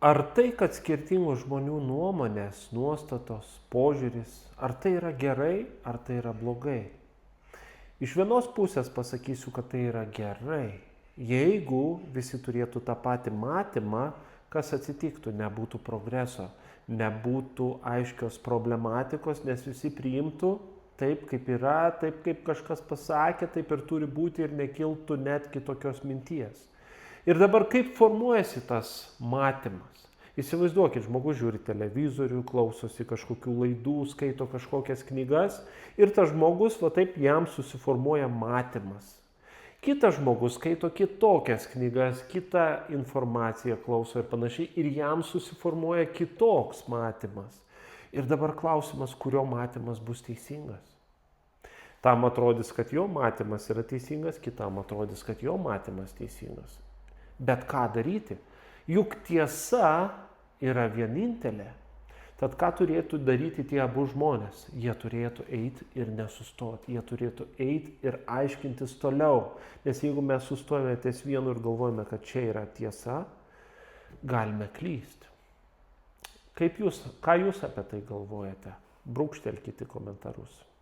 Ar tai, kad skirtingų žmonių nuomonės, nuostatos, požiūris, ar tai yra gerai, ar tai yra blogai? Iš vienos pusės pasakysiu, kad tai yra gerai. Jeigu visi turėtų tą patį matymą, kas atsitiktų, nebūtų progreso, nebūtų aiškios problematikos, nes visi priimtų taip, kaip yra, taip, kaip kažkas pasakė, taip ir turi būti ir nekiltų net kitokios minties. Ir dabar kaip formuojasi tas matymas? Įsivaizduokit, žmogus žiūri televizorių, klausosi kažkokių laidų, skaito kažkokias knygas ir tas žmogus, va taip jam susiformuoja matymas. Kitas žmogus skaito kitokias knygas, kitą informaciją klauso ir panašiai ir jam susiformuoja kitoks matymas. Ir dabar klausimas, kurio matymas bus teisingas. Tam atrodys, kad jo matymas yra teisingas, kitam atrodys, kad jo matymas teisingas. Bet ką daryti? Juk tiesa yra vienintelė. Tad ką turėtų daryti tie abu žmonės? Jie turėtų eiti ir nesustoti. Jie turėtų eiti ir aiškintis toliau. Nes jeigu mes sustojame ties vienu ir galvojame, kad čia yra tiesa, galime klysti. Ką jūs apie tai galvojate? Brūkštelkite komentarus.